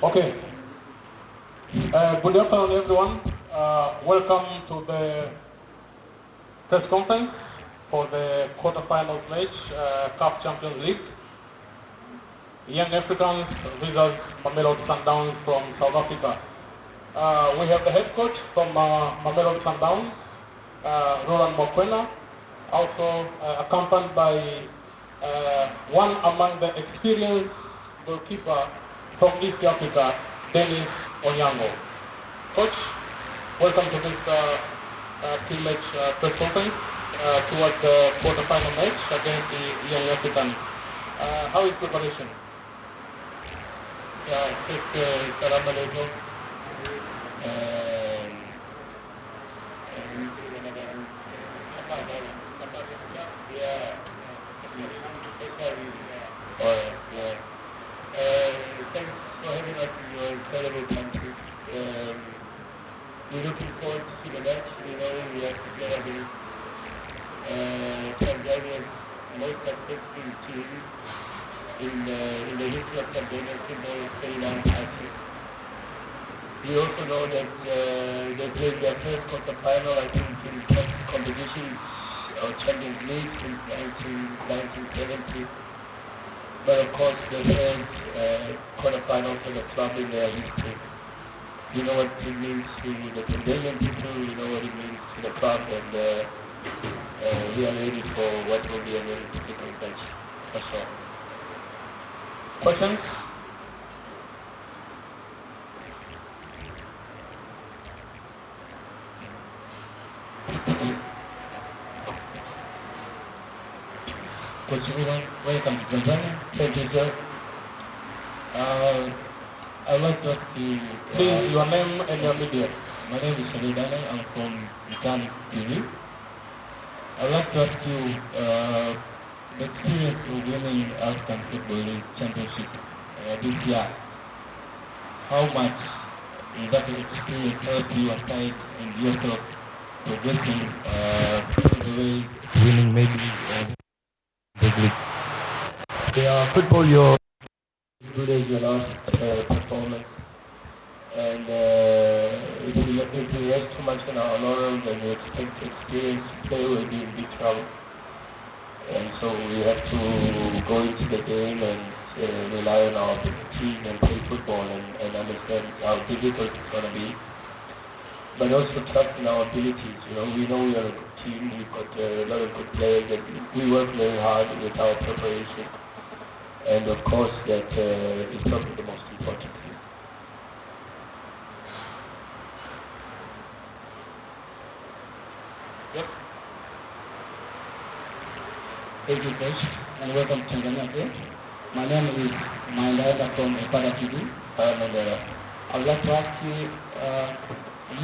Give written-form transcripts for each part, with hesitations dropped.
Okay. Good afternoon, everyone. Welcome to the press conference for the quarterfinals match, CAF Champions League. Young Africans versus Mamelodi Sundowns from South Africa. We have the head coach from Mamelodi Sundowns, Roland Mokwena, also accompanied by one among the experienced goalkeeper from East Africa, Dennis Onyango. Coach, welcome to this pre-match press conference towards the quarter-final match against the Young Africans. How is preparation? Yeah, Salam alaikum. Thanks for having us in your incredible country. We're looking forward to the match. We know we have to play against Tanzania's most successful team in the history of Tanzanian football with 29 titles. We also know that they played their first quarter-final, I think, in top competitions or Champions League since 1970. But of course, the third quarter-final for the club in their history. You know what it means to the Tanzanian people, you know what it means to the club, and we are ready for what will be a very difficult match, for sure. Questions? Coach everyone, welcome to Tanzania. Thank you, sir. I'd like to ask you... Please, your name and your media. My name is Shalid Allen. I'm from Italian TV. I'd like to ask you the experience of winning African Football Championship this year. How much did that experience help you aside and yourself progressing the way winning maybe the league? Yeah, football, your good as your last performance. And if we rest too much on our laurels and we expect experience to play, we'll be in big trouble. And so we have to go into the game and rely on our abilities and play football and understand how difficult it's going to be. But also trust in our abilities. You know, we we are a good team. We've got a lot of good players, and we work very hard with our preparation. And of course, that is probably the most important thing. Yes? Thank you, Coach, and welcome to Tanzania. My name is Mandela from Ifada TV. I would like to ask you,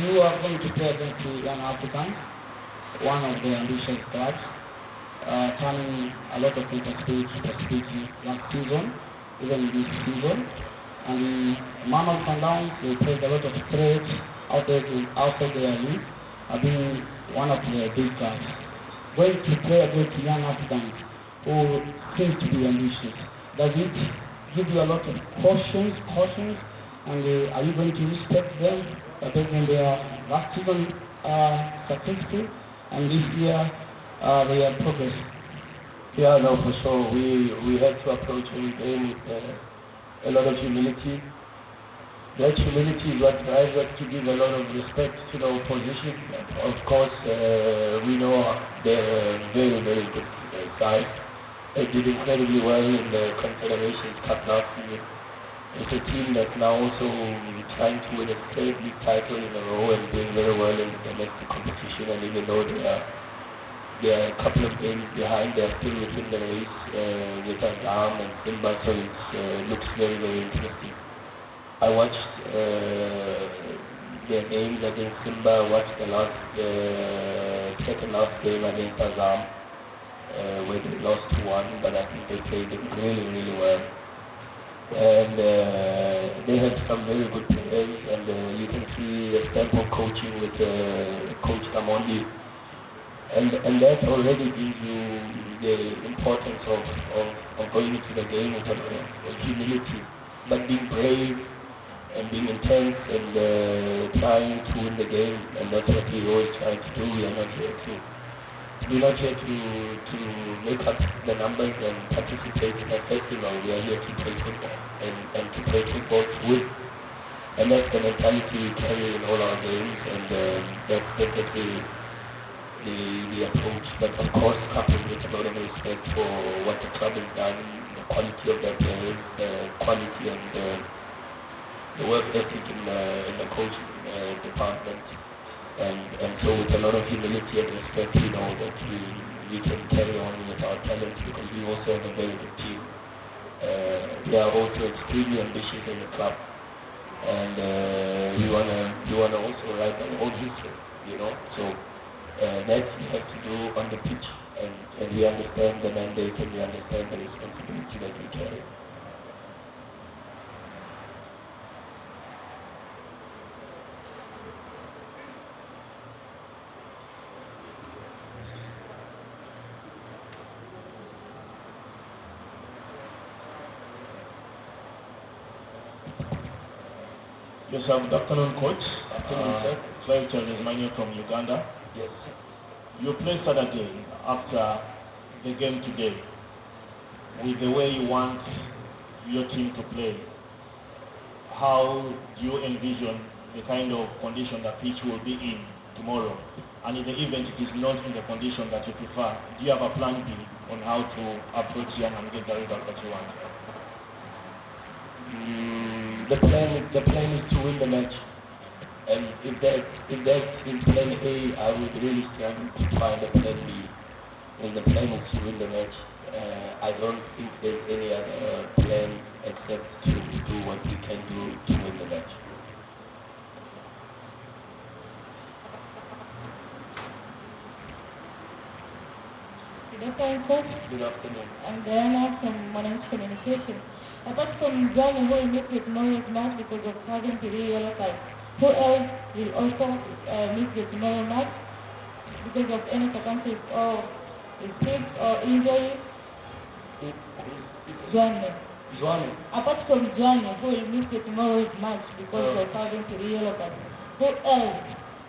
you are going to play against the Young Africans, one of the ambitious clubs, turning a lot of prosperity last season, even this season. And the Mamelodi Sundowns, they played a lot of threats outside their league, being one of the big clubs. Going to play against the Young Africans, who seems to be ambitious, does it give you a lot of cautions, and are you going to respect them based on their last season successful, and this year they are progress? Yeah, no, for sure. We have to approach every game with a lot of humility. That humility is what drives us to give a lot of respect to the opposition. Of course, we know they're a very, very good side. They did incredibly well in the Confederations Cup last season. It's a team that's now also trying to win its third league title in a row and doing very well in domestic competition. And even though they are a couple of games behind, they're still within the race with Azam and Simba, so it looks very, very interesting. I watched their games against Simba, watched the second last game against Azam, where they lost 2-1, but I think they played it really, really well. And they have some very good players, and you can see the stamp of coaching with Coach Amondi. And that already gives you the importance of going into the game with humility, but being brave and being intense and trying to win the game, and that's what we always try to do. We're not here to make up the numbers and participate in a festival. We are here to play football and to play football to win. And that's the mentality we carry in all our games, and that's definitely the approach. But of course, coupled with a lot of respect for what the club has done, the quality of their players, the quality and the work ethic in the coaching department. And so with a lot of humility and respect, we know that we can carry on with our talent because we also have a very good team. We are also extremely ambitious as a club, and we wanna also write our own history, you know. So that we have to do on the pitch, and we understand the mandate and we understand the responsibility that we carry. Yes, sir. Good afternoon, Coach. Afternoon, sir. Clive Chazesmania from Uganda. Yes, sir. You played Saturday after the game today with the way you want your team to play. How do you envision the kind of condition that pitch will be in tomorrow? And in the event it is not in the condition that you prefer, do you have a plan B on how to approach Yanga and get the result that you want? The plan is to win the match, and if that is plan A, I would really struggle to find a plan B. And the plan is to win the match. I don't think there's any other plan except to do what we can do to win the match. Good afternoon, Coach. Good afternoon. I'm Diana from Manage Communication. Apart from Johnny, who will miss the tomorrow's match because of having 3 yellow cards, who else will also miss the tomorrow match because of any circumstance or is sick or injury? Johnny. Apart from Johnny, who will miss the tomorrow's match because of having 3 yellow cards, who else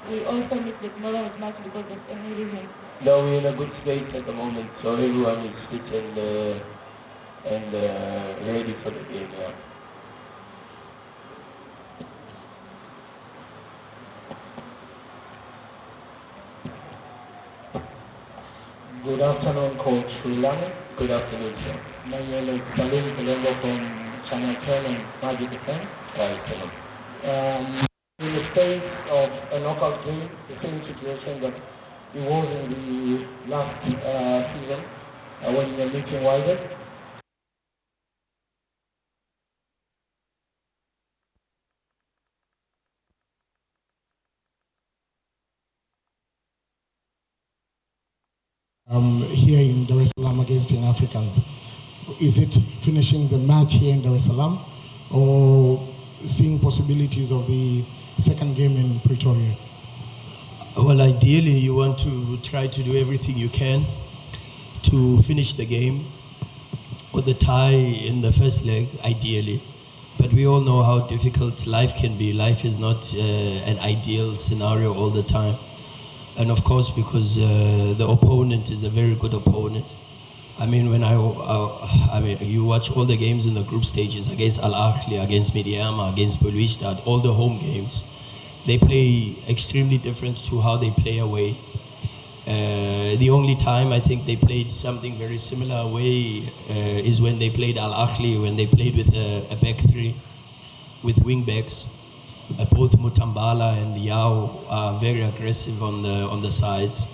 will also miss the tomorrow's match because of any reason? No, we're in a good space at the moment, so everyone is fit and ready for the game. Yeah. Good afternoon, Coach Wilani. Good afternoon, sir. My name is Salim Belengo from Channel 10 and Magic FM. Hi, Salim. In the space of a knockout game, the same situation that it was in the last season when you were meeting Wigan. Here in Dar es Salaam against Young Africans. Is it finishing the match here in Dar es Salaam or seeing possibilities of the second game in Pretoria? Well, ideally you want to try to do everything you can to finish the game with the tie in the first leg, ideally. But we all know how difficult life can be. Life is not an ideal scenario all the time. And of course, because the opponent is a very good opponent. I mean, when you watch all the games in the group stages against Al Ahly, against Mediama, against Belouizdad, all the home games, they play extremely different to how they play away. The only time I think they played something very similar away is when they played Al Ahly, when they played with a back three, with wing backs. Both Mutambala and Yao are very aggressive on the sides.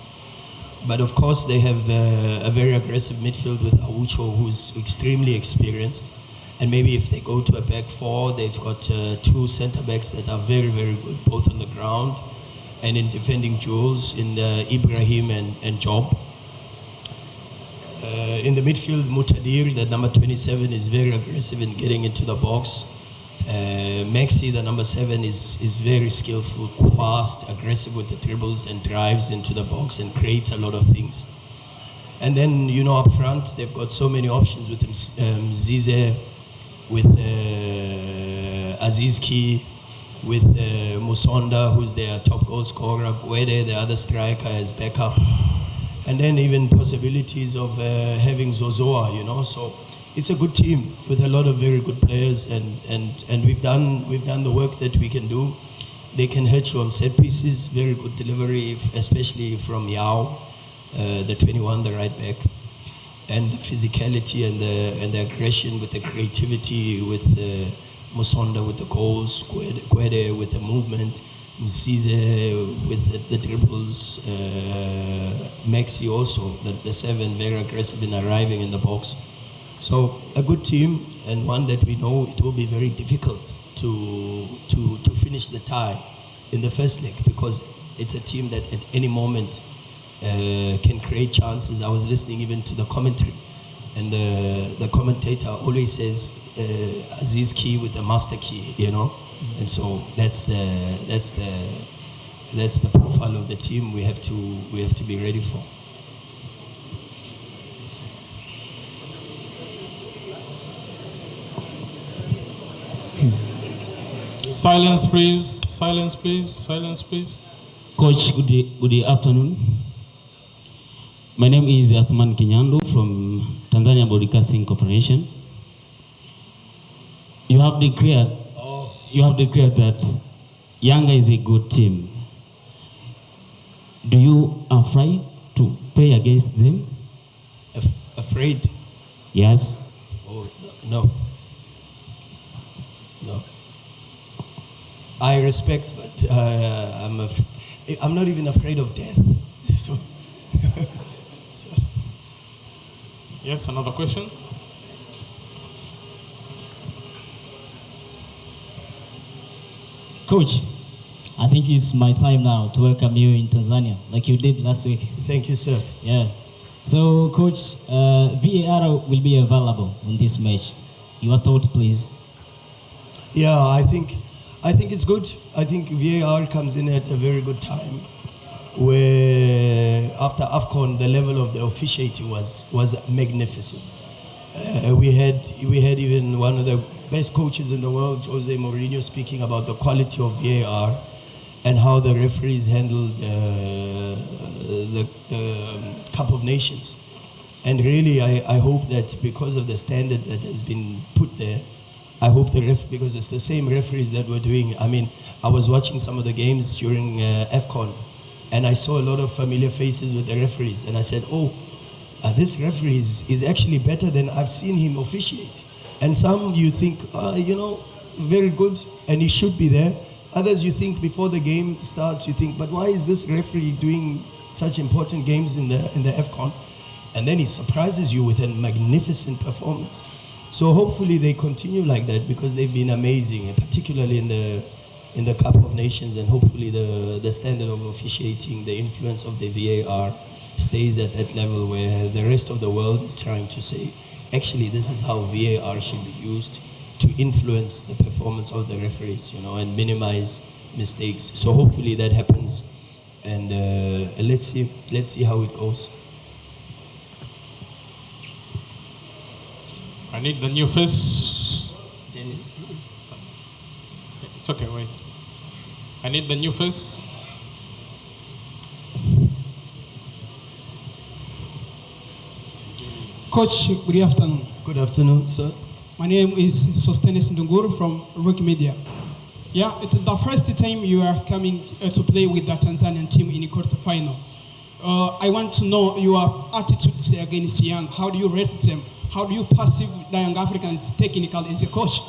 But of course they have a very aggressive midfield with Aucho, who's extremely experienced. And maybe if they go to a back four, they've got two centre backs that are very, very good, both on the ground and in defending duels, in Ibrahim and Job. In the midfield, Mutadir, the number 27, is very aggressive in getting into the box. Maxi, the number 7, is very skillful, fast, aggressive with the dribbles and drives into the box and creates a lot of things. And then, you know, up front, they've got so many options with Zize, with Azizi, with Musonda, who's their top goal scorer, Gwede, the other striker, as backup, and then even possibilities of having Zozoa, you know. So it's a good team with a lot of very good players, and we've done the work that we can do. They can hurt you on set pieces, very good delivery, especially from Yao, the 21, the right back, and the physicality and the aggression with the creativity with Musonda with the goals, Gwede with the movement, Mzizi with the dribbles, Maxi also, the 7, very aggressive in arriving in the box. So a good team, and one that we know it will be very difficult to finish the tie in the first leg, because it's a team that at any moment can create chances. I was listening even to the commentary, and the commentator always says Aziz key with the master key, you know, and so that's the profile of the team we have to be ready for. Silence, please. Silence, please. Silence, please. Coach, good afternoon. My name is Athman Kinyandu from Tanzania Broadcasting Corporation. You have declared that Yanga is a good team. Do you afraid to play against them? Afraid? Yes. Oh no. I respect, but I'm not even afraid of death. So. Yes, another question. Coach, I think it's my time now to welcome you in Tanzania, like you did last week. Thank you, sir. Yeah. So, Coach, VAR will be available in this match. Your thought, please. Yeah, I think it's good. I think VAR comes in at a very good time, where after AFCON the level of the officiating was magnificent. We had even one of the best coaches in the world, Jose Mourinho, speaking about the quality of VAR and how the referees handled the Cup of Nations. And really, I hope that because of the standard that has been put there, I hope because it's the same referees that were doing. I mean, I was watching some of the games during AFCON, and I saw a lot of familiar faces with the referees, and I said, this referee is actually better than I've seen him officiate. And some you think, very good, and he should be there. Others you think before the game starts, you think, but why is this referee doing such important games in the AFCON? And then he surprises you with a magnificent performance. So hopefully they continue like that, because they've been amazing, particularly in the Cup of Nations, and hopefully the standard of officiating, the influence of the VAR stays at that level where the rest of the world is trying to say, actually, this is how VAR should be used to influence the performance of the referees, and minimize mistakes. So hopefully that happens, and let's see how it goes. I need the new face. Dennis. It's okay, wait. I need the new face. Coach, good afternoon. Good afternoon, sir. My name is Sostenes Ndunguru from Rook Media. Yeah, it's the first time you are coming to play with the Tanzanian team in the quarterfinal. I want to know your attitudes against Young. How do you rate them? How do you perceive the Young Africans technically as a coach?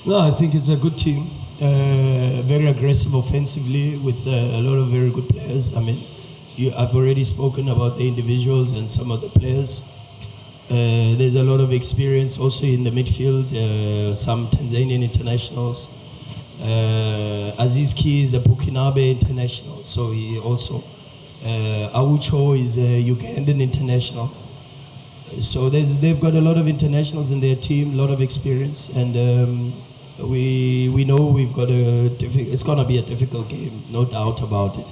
No, I think it's a good team. Very aggressive offensively with a lot of very good players. I mean, I've already spoken about the individuals and some of the players. There's a lot of experience also in the midfield, some Tanzanian internationals. Azizi is a Burkinabe international, so he also. Aucho is a Ugandan international. So they've got a lot of internationals in their team, a lot of experience, and we know it's going to be a difficult game, no doubt about it.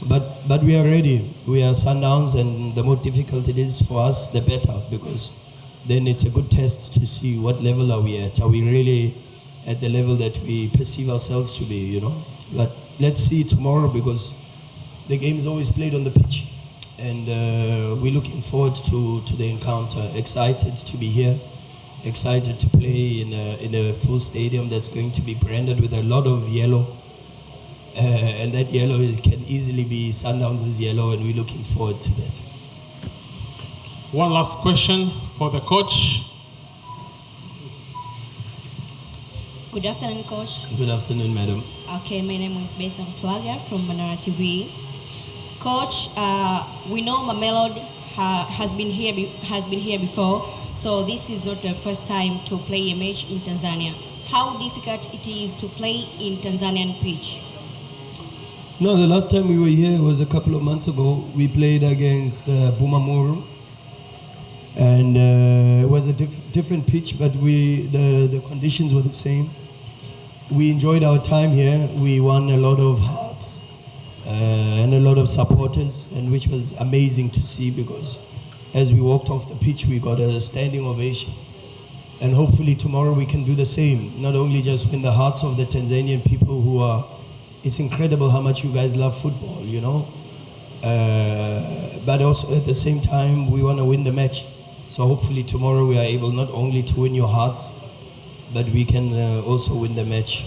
But we are ready. We are Sundowns, and the more difficult it is for us, the better, because then it's a good test to see what level are we at. Are we really at the level that we perceive ourselves to be, you know. But let's see tomorrow, because the game is always played on the pitch, and we're looking forward to the encounter. Excited to be here, excited to play in a full stadium that's going to be branded with a lot of yellow, and that yellow can easily be Sundowns' yellow, and we're looking forward to that. One last question for the coach. Good afternoon, Coach. Good afternoon, madam. Okay, my name is Bethel Swaga from Manara TV. Coach, we know Mamelodi has been here before, so this is not the first time to play a match in Tanzania. How difficult it is to play in Tanzanian pitch? No, the last time we were here was a couple of months ago. We played against Bumamuru, and it was a different pitch, but the conditions were the same. We enjoyed our time here. We won a lot of hearts and a lot of supporters, and which was amazing to see, because as we walked off the pitch, we got a standing ovation. And hopefully tomorrow we can do the same. Not only just win the hearts of the Tanzanian people who are, it's incredible how much you guys love football, you know. But also at the same time, we want to win the match. So hopefully tomorrow we are able not only to win your hearts, but we can also win the match.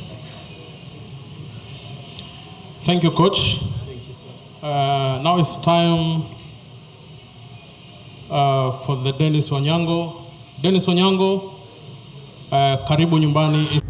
Thank you, Coach. Thank you, sir. Now it's time for the Dennis Onyango. Dennis Onyango, karibu nyumbani.